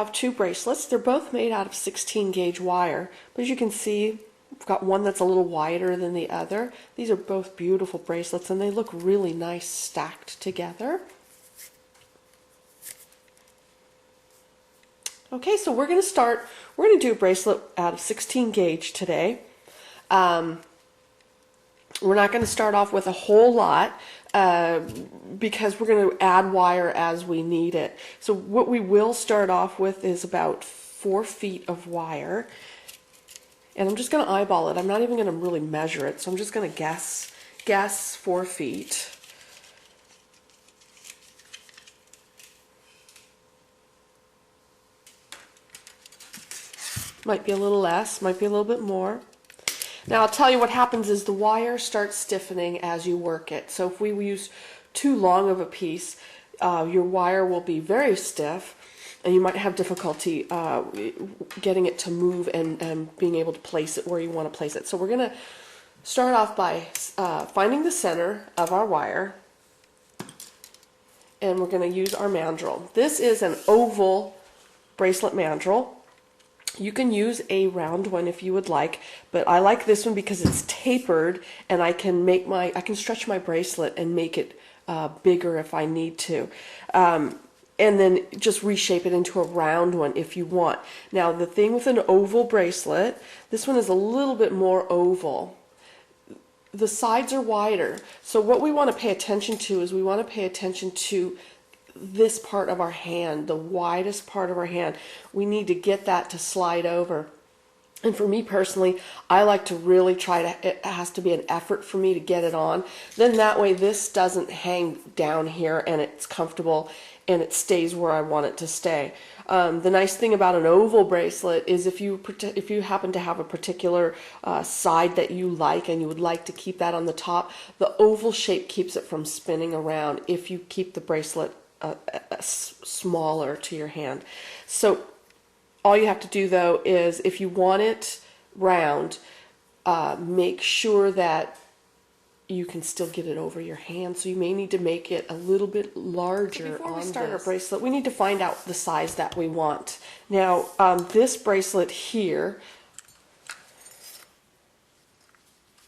have two bracelets. They're both made out of 16 gauge wire, but as you can see, I've got one that's a little wider than the other. These are both beautiful bracelets and they look really nice stacked together. Okay, so we're going to do a bracelet out of 16 gauge today. We're not going to start off with a whole lot because we're going to add wire as we need it. So what we will start off with is about 4 feet of wire. And I'm just going to eyeball it. I'm not even going to really measure it. So I'm just going to guess 4 feet. Might be a little less, might be a little bit more. Now I'll tell you what happens is the wire starts stiffening as you work it. So if we use too long of a piece, your wire will be very stiff and you might have difficulty getting it to move and being able to place it where you want to place it. So we're going to start off by finding the center of our wire, and we're going to use our mandrel. This is an oval bracelet mandrel. You can use a round one if you would like, but I like this one because it's tapered and I can stretch my bracelet and make it bigger if I need to. And then just reshape it into a round one if you want. Now the thing with an oval bracelet, this one is a little bit more oval. The sides are wider. So what we want to pay attention to is we want to pay attention to this part of our hand, the widest part of our hand. We need to get that to slide over. And for me personally, I like to really try to, it has to be an effort for me to get it on. Then that way this doesn't hang down here and it's comfortable and it stays where I want it to stay. The nice thing about an oval bracelet is if you happen to have a particular side that you like and you would like to keep that on the top, the oval shape keeps it from spinning around if you keep the bracelet smaller to your hand. So all you have to do though is if you want it round, make sure that you can still get it over your hand. So you may need to make it a little bit larger. Before we start our bracelet, we need to find out the size that we want. Now this bracelet here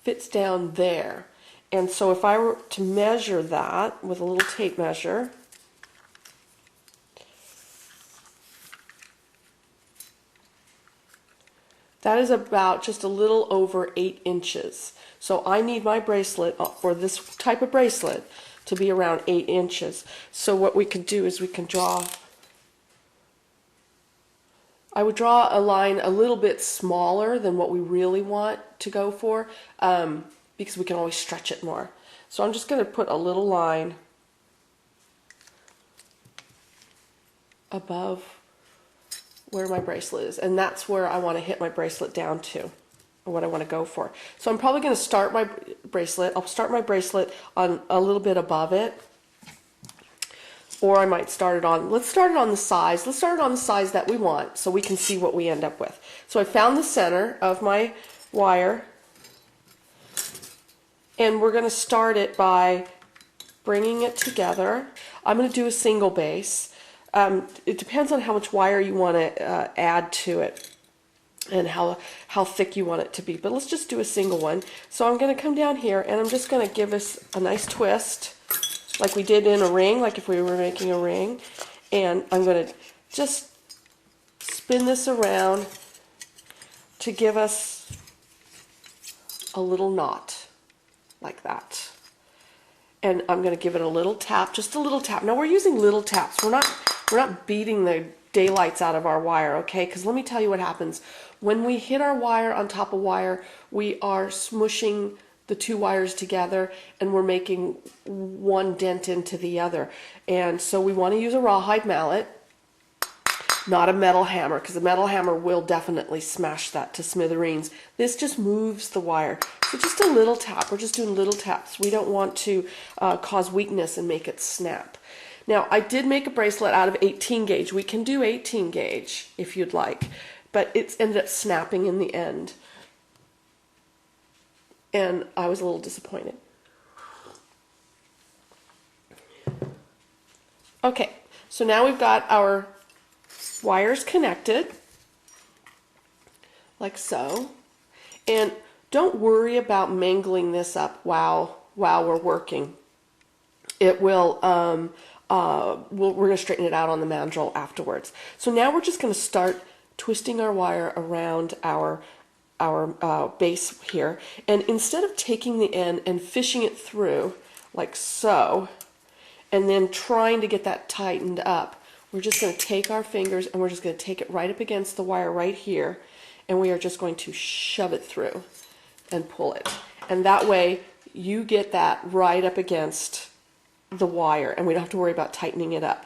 fits down there, and so if I were to measure that with a little tape measure, that is about just a little over 8 inches. So I need my bracelet, for this type of bracelet, to be around 8 inches. So what we can do is we can I would draw a line a little bit smaller than what we really want to go for, because we can always stretch it more. So I'm just going to put a little line above where my bracelet is, and that's where I want to hit my bracelet down to, or what I want to go for. So I'm probably going to start my bracelet. I'll start my bracelet on a little bit above it, or I might start it on, let's start it on the size. Let's start it on the size that we want so we can see what we end up with. So I found the center of my wire, and we're going to start it by bringing it together. I'm going to do a single base. It depends on how much wire you want to add to it and how thick you want it to be. But let's just do a single one. So I'm going to come down here and I'm just going to give us a nice twist like we did in a ring, like if we were making a ring. And I'm going to just spin this around to give us a little knot like that. And I'm going to give it a little tap, just a little tap. Now we're using little taps. We're not beating the daylights out of our wire, okay? Because let me tell you what happens. When we hit our wire on top of wire, we are smushing the two wires together and we're making one dent into the other. And so we want to use a rawhide mallet, not a metal hammer, because a metal hammer will definitely smash that to smithereens. This just moves the wire. So just a little tap. We're just doing little taps. We don't want to cause weakness and make it snap. Now, I did make a bracelet out of 18 gauge. We can do 18 gauge if you'd like, but it's ended up snapping in the end. And I was a little disappointed. Okay, so now we've got our wires connected, like so. And don't worry about mangling this up while we're working. It will, we're going to straighten it out on the mandrel afterwards. So now we're just going to start twisting our wire around our base here. And instead of taking the end and fishing it through, like so, and then trying to get that tightened up, we're just going to take our fingers and we're just going to take it right up against the wire right here, and we are just going to shove it through and pull it. And that way you get that right up against the wire and we don't have to worry about tightening it up.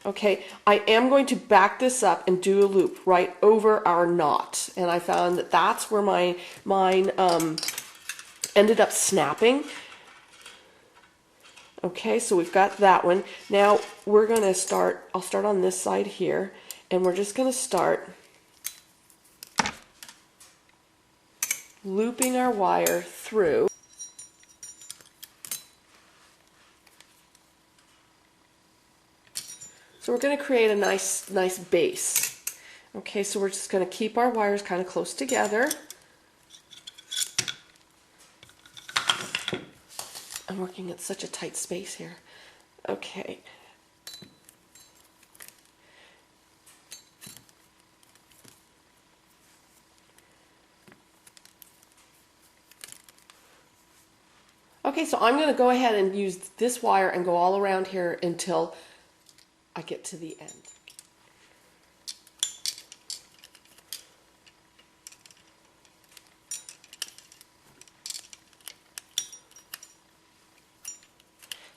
Okay, I am going to back this up and do a loop right over our knot, and I found that that's where mine ended up snapping. Okay, so we've got that one. Now we're going to start, I'll start on this side here, and we're just going to start looping our wire through. So we're going to create a nice base. Okay, so we're just going to keep our wires kind of close together. I'm working at such a tight space here. Okay. Okay, so I'm going to go ahead and use this wire and go all around here until I get to the end.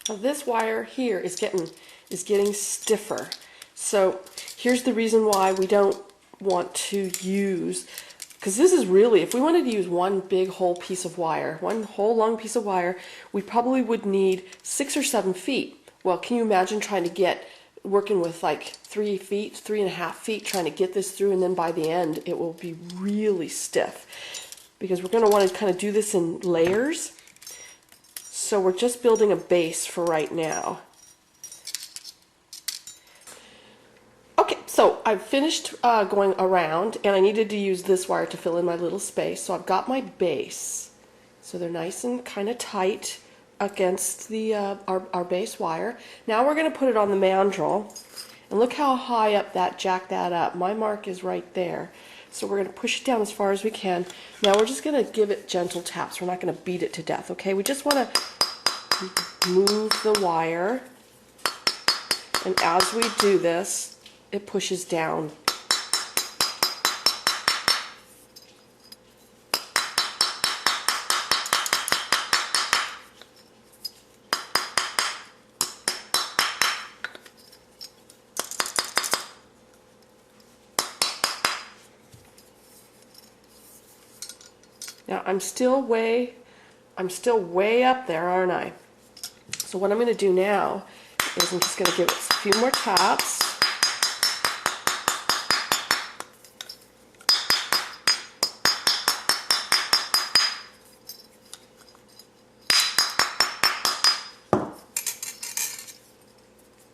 Now this wire here is getting stiffer. So here's the reason why we don't want to use, because this is really, if we wanted to use one big whole piece of wire, one whole long piece of wire, we probably would need 6 or 7 feet. Well, can you imagine trying to working with like 3 feet, 3.5 feet, trying to get this through, and then by the end it will be really stiff, because we're going to want to kind of do this in layers. So we're just building a base for right now. Okay, so I've finished going around, and I needed to use this wire to fill in my little space. So I've got my base. So they're nice and kind of tight against the our base wire. Now we're going to put it on the mandrel, and look how high up jack that up. My mark is right there. So we're going to push it down as far as we can. Now we're just going to give it gentle taps. We're not going to beat it to death, okay? We just want to move the wire, and as we do this, it pushes down. Now I'm still way up there, aren't I? So what I'm going to do now is I'm just going to give it a few more taps.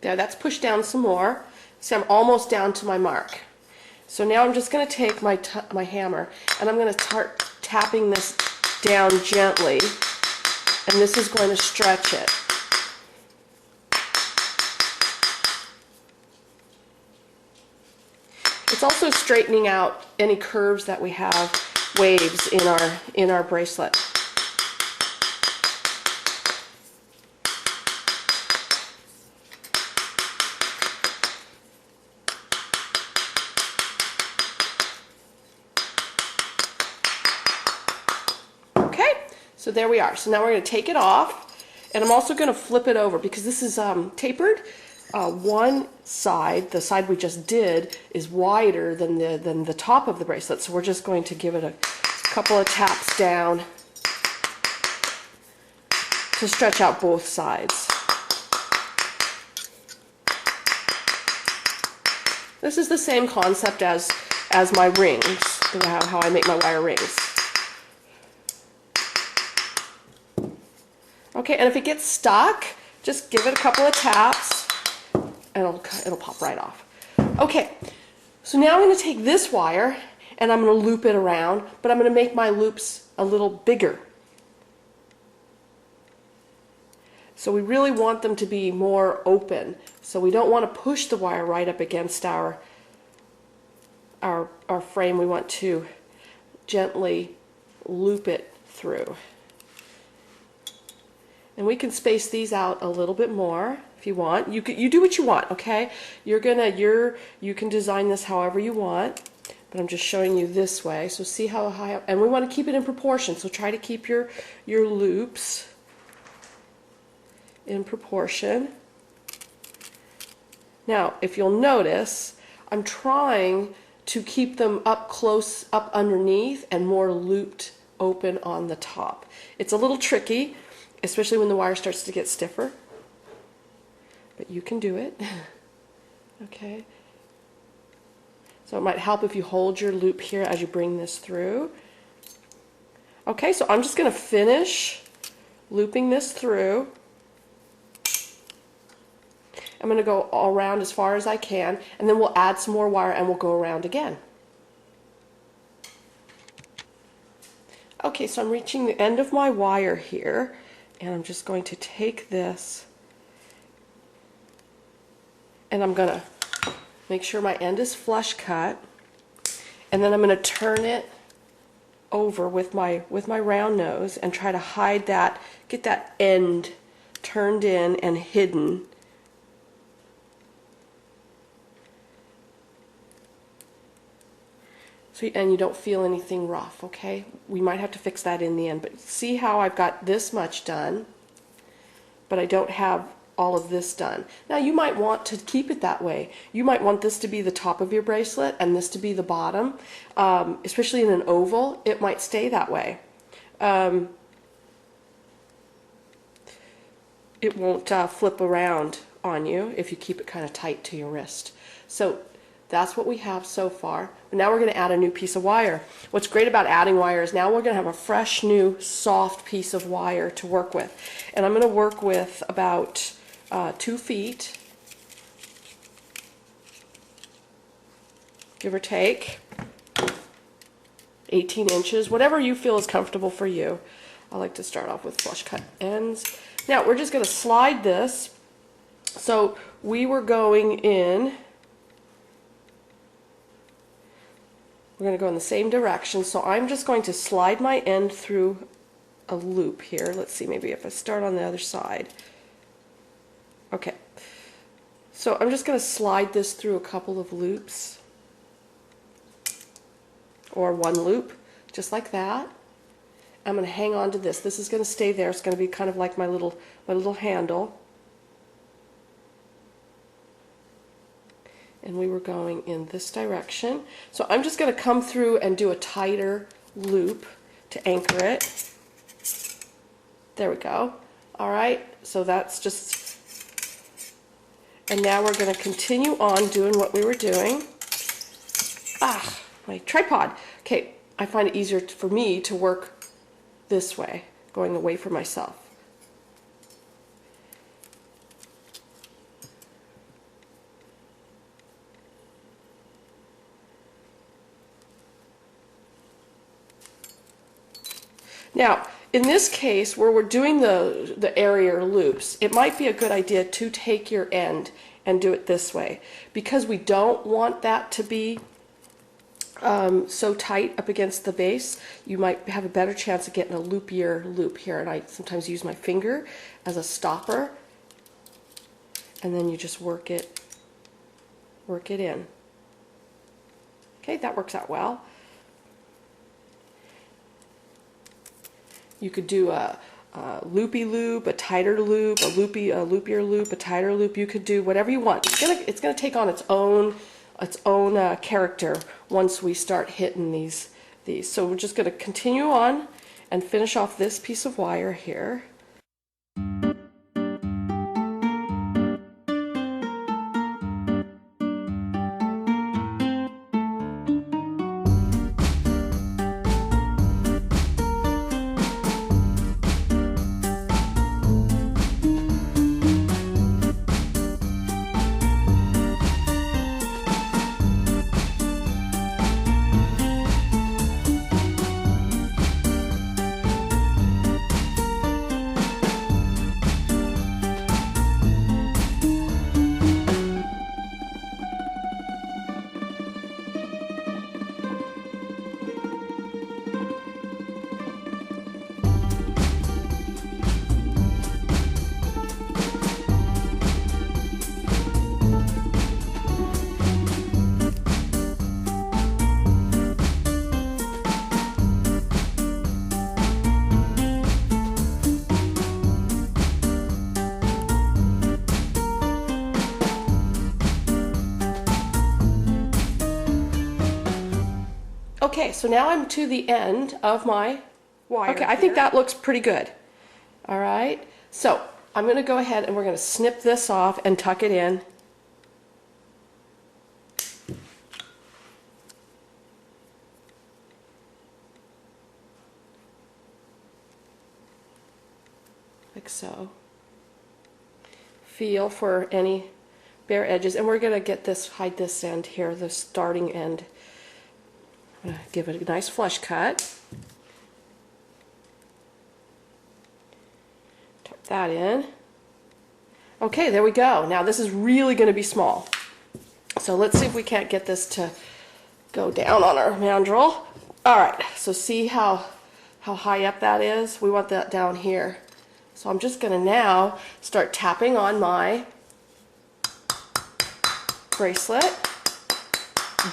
There, that's pushed down some more. See, I'm almost down to my mark. So now I'm just going to take my hammer, and I'm going to start tapping this down gently, and this is going to stretch it. It's also straightening out any curves that we have, waves in our bracelet. Okay, so there we are. So now we're going to take it off, and I'm also going to flip it over because this is tapered. One side, the side we just did, is wider than the top of the bracelet, so we're just going to give it a couple of taps down to stretch out both sides. This is the same concept as my rings, how I make my wire rings. Okay, and if it gets stuck, just give it a couple of taps, and it'll pop right off. Okay, So now I'm going to take this wire and I'm going to loop it around, but I'm going to make my loops a little bigger. So we really want them to be more open. So we don't want to push the wire right up against our frame. We want to gently loop it through. And we can space these out a little bit more if you want. You do what you want, okay? You can design this however you want, but I'm just showing you this way. So see how high, and we want to keep it in proportion. So try to keep your loops in proportion. Now, if you'll notice, I'm trying to keep them up close, up underneath, and more looped open on the top. It's a little tricky, especially when the wire starts to get stiffer, but you can do it. Okay. So it might help if you hold your loop here as you bring this through. Okay, so I'm just going to finish looping this through. I'm going to go all around as far as I can, and then we'll add some more wire and we'll go around again. Okay, so I'm reaching the end of my wire here, and I'm just going to take this and I'm going to make sure my end is flush cut, and then I'm going to turn it over with my round nose and try to hide that, get that end turned in and hidden. So, and you don't feel anything rough, okay? We might have to fix that in the end, but see how I've got this much done, but I don't have all of this done. Now you might want to keep it that way. You might want this to be the top of your bracelet and this to be the bottom. Especially in an oval, it might stay that way. It won't flip around on you if you keep it kind of tight to your wrist. So that's what we have so far. Now we're going to add a new piece of wire. What's great about adding wire is now we're going to have a fresh, new, soft piece of wire to work with. And I'm going to work with about 2 feet, give or take, 18 inches, whatever you feel is comfortable for you. I like to start off with flush cut ends. Now we're just going to slide this. So we were going in, we're going to go in the same direction, so I'm just going to slide my end through a loop here. Let's see, maybe if I start on the other side. Okay, so I'm just going to slide this through a couple of loops, or one loop, just like that. I'm going to hang on to this. This is going to stay there. It's going to be kind of like my little handle. And we were going in this direction. So I'm just going to come through and do a tighter loop to anchor it. There we go. All right, so that's just, and now we're going to continue on doing what we were doing. Ah, my tripod. Okay, I find it easier for me to work this way, going away from myself. Now, in this case, where we're doing the area loops, it might be a good idea to take your end and do it this way, because we don't want that to be so tight up against the base. You might have a better chance of getting a loopier loop here, and I sometimes use my finger as a stopper, and then you just work it in. Okay, that works out well. You could do a loopy loop, a tighter loop, a loopier loop, a tighter loop. You could do whatever you want. It's gonna take on its own character once we start hitting these. So we're just gonna continue on and finish off this piece of wire here. Okay, so now I'm to the end of my wire. Okay, I think here. that looks pretty good. All right, so I'm going to go ahead and we're going to snip this off and tuck it in. Like so. Feel for any bare edges, and we're going to get this, hide this end here, the starting end. I'm going to give it a nice flush cut. Tuck that in. Okay, there we go. Now this is really going to be small. So let's see if we can't get this to go down on our mandrel. All right, so see how high up that is? We want that down here. So I'm just going to now start tapping on my bracelet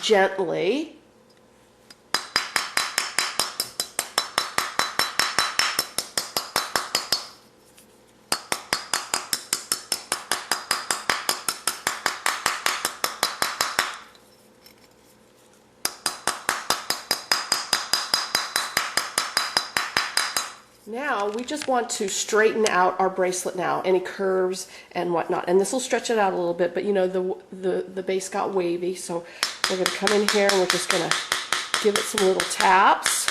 gently. Now we just want to straighten out our bracelet now, any curves and whatnot, and this will stretch it out a little bit, but you know the base got wavy, so we're going to come in here and we're just going to give it some little taps.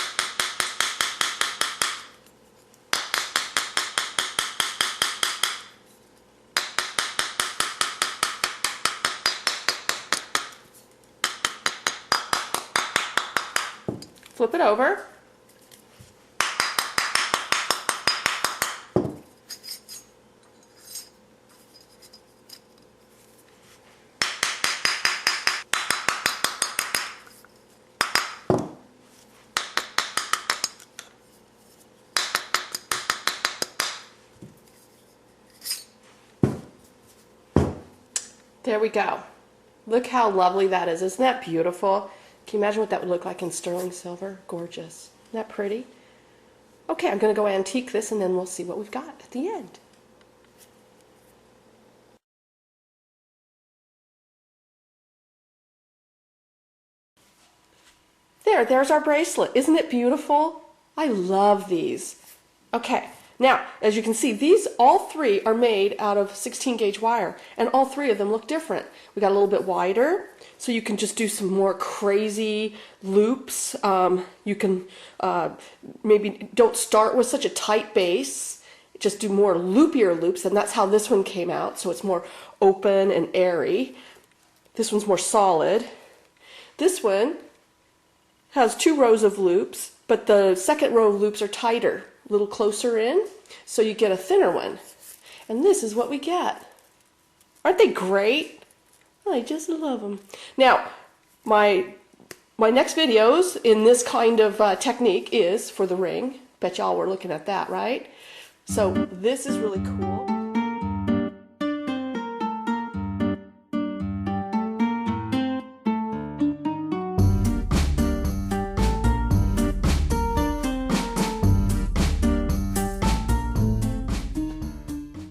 Flip it over. There we go. Look how lovely that is. Isn't that beautiful? Can you imagine what that would look like in sterling silver? Gorgeous. Isn't that pretty? Okay, I'm going to go antique this and then we'll see what we've got at the end. There's our bracelet. Isn't it beautiful? I love these. Okay, now, as you can see, these all three are made out of 16 gauge wire, and all three of them look different. We got a little bit wider, so you can just do some more crazy loops. You can maybe don't start with such a tight base, just do more loopier loops, and that's how this one came out, so it's more open and airy. This one's more solid. This one has 2 rows of loops, but the second row of loops are tighter, a little closer in, so you get a thinner one. And this is what we get. Aren't they great? I just love them. Now, my next videos in this kind of technique is for the ring. Bet y'all were looking at that, right? So this is really cool.